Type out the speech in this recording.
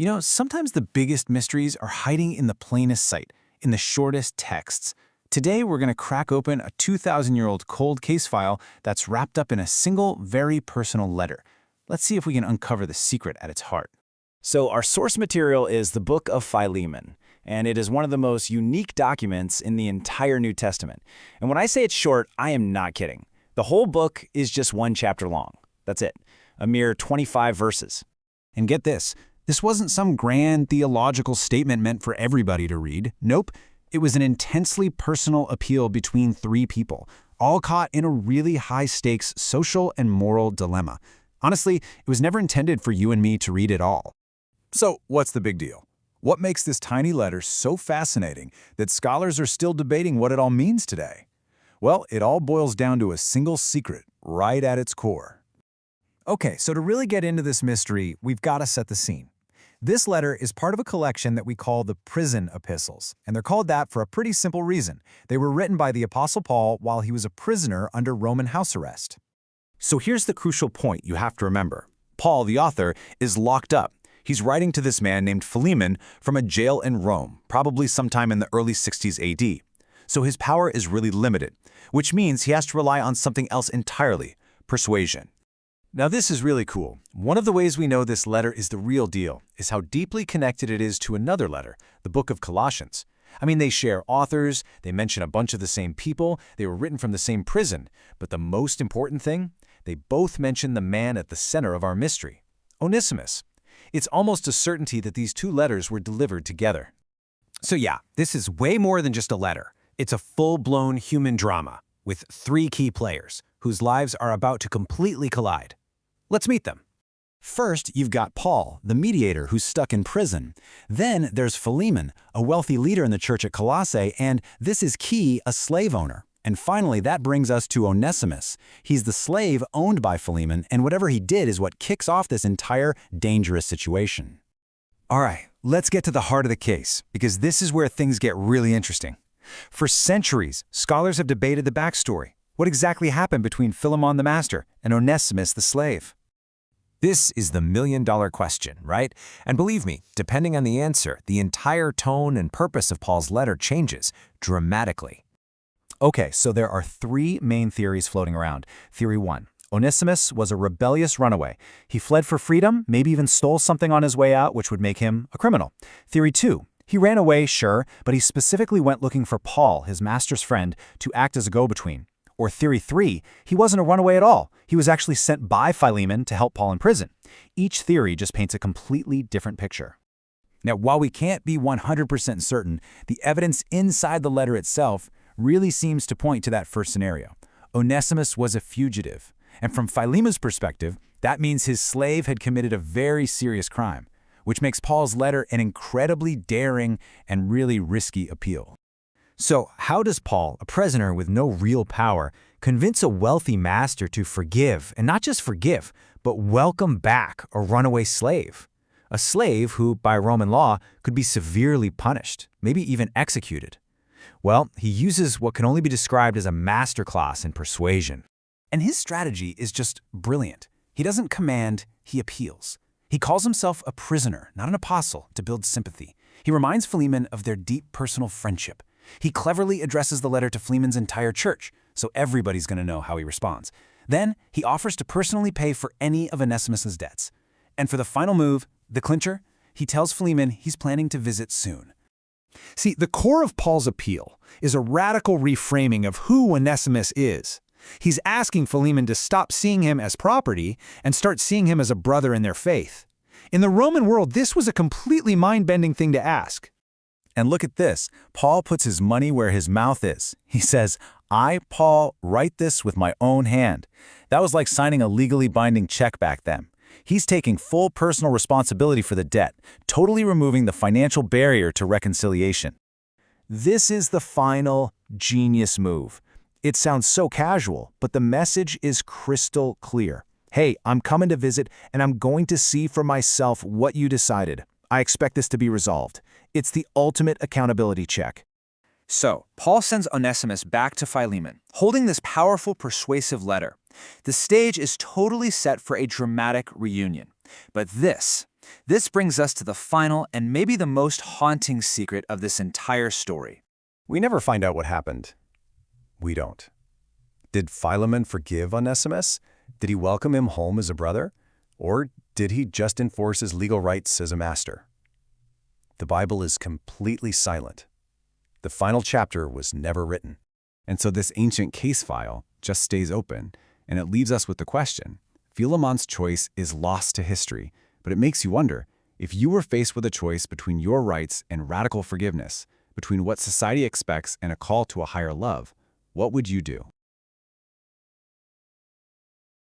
Sometimes the biggest mysteries are hiding in the plainest sight, in the shortest texts. Today, we're going to crack open a 2,000-year-old cold case file that's wrapped up in a single, very personal letter. Let's see if we can uncover the secret at its heart. So our source material is the book of Philemon, and it is one of the most unique documents in the entire New Testament. And when I say it's short, I am not kidding. The whole book is just one chapter long. That's it, a mere 25 verses. And get this wasn't some grand theological statement meant for everybody to read. Nope, it was an intensely personal appeal between three people, all caught in a really high-stakes social and moral dilemma. Honestly, it was never intended for you and me to read it all. So, what's the big deal? What makes this tiny letter so fascinating that scholars are still debating what it all means today? Well, it all boils down to a single secret right at its core. Okay, so to really get into this mystery, we've got to set the scene. This letter is part of a collection that we call the prison epistles, and they're called that for a pretty simple reason. They were written by the Apostle Paul while he was a prisoner under Roman house arrest. So here's the crucial point you have to remember. Paul, the author, is locked up. He's writing to this man named Philemon from a jail in Rome, probably sometime in the early 60s AD. So his power is really limited, which means he has to rely on something else entirely, persuasion. Now this is really cool. One of the ways we know this letter is the real deal is how deeply connected it is to another letter, the book of Colossians. I mean, they share authors, they mention a bunch of the same people, they were written from the same prison, but the most important thing, they both mention the man at the center of our mystery, Onesimus. It's almost a certainty that these two letters were delivered together. So yeah, this is way more than just a letter. It's a full-blown human drama with three key players whose lives are about to completely collide. Let's meet them. First, you've got Paul, the mediator who's stuck in prison. Then there's Philemon, a wealthy leader in the church at Colossae, and this is key, a slave owner. And finally, that brings us to Onesimus. He's the slave owned by Philemon, and whatever he did is what kicks off this entire dangerous situation. All right, let's get to the heart of the case, because this is where things get really interesting. For centuries, scholars have debated the backstory. What exactly happened between Philemon the master and Onesimus the slave? This is the million-dollar question, right? And believe me, depending on the answer, the entire tone and purpose of Paul's letter changes dramatically. Okay, so there are three main theories floating around. Theory 1. Onesimus was a rebellious runaway. He fled for freedom, maybe even stole something on his way out, which would make him a criminal. Theory 2. He ran away, sure, but he specifically went looking for Paul, his master's friend, to act as a go-between. Or Theory 3, he wasn't a runaway at all. He was actually sent by Philemon to help Paul in prison. Each theory just paints a completely different picture. Now, while we can't be 100% certain, the evidence inside the letter itself really seems to point to that first scenario. Onesimus was a fugitive, and from Philemon's perspective, that means his slave had committed a very serious crime, which makes Paul's letter an incredibly daring and really risky appeal. So how does Paul, a prisoner with no real power, convince a wealthy master to forgive, and not just forgive, but welcome back a runaway slave? A slave who, by Roman law, could be severely punished, maybe even executed. Well, he uses what can only be described as a masterclass in persuasion. And his strategy is just brilliant. He doesn't command, he appeals. He calls himself a prisoner, not an apostle, to build sympathy. He reminds Philemon of their deep personal friendship. He cleverly addresses the letter to Philemon's entire church, so everybody's going to know how he responds. Then, he offers to personally pay for any of Onesimus' debts. And for the final move, the clincher, he tells Philemon he's planning to visit soon. See, the core of Paul's appeal is a radical reframing of who Onesimus is. He's asking Philemon to stop seeing him as property and start seeing him as a brother in their faith. In the Roman world, this was a completely mind-bending thing to ask. And look at this. Paul puts his money where his mouth is. He says, I, Paul, write this with my own hand. That was like signing a legally binding check back then. He's taking full personal responsibility for the debt, totally removing the financial barrier to reconciliation. This is the final genius move. It sounds so casual, but the message is crystal clear. Hey, I'm coming to visit, and I'm going to see for myself what you decided. I expect this to be resolved. It's the ultimate accountability check. So, Paul sends Onesimus back to Philemon, holding this powerful, persuasive letter. The stage is totally set for a dramatic reunion. But this This brings us to the final and maybe the most haunting secret of this entire story. We never find out what happened. We don't. Did Philemon forgive Onesimus? Did he welcome him home as a brother? Or did he just enforce his legal rights as a master? The Bible is completely silent. The final chapter was never written. And so this ancient case file just stays open, and it leaves us with the question. Philemon's choice is lost to history, but it makes you wonder, if you were faced with a choice between your rights and radical forgiveness, between what society expects and a call to a higher love, what would you do?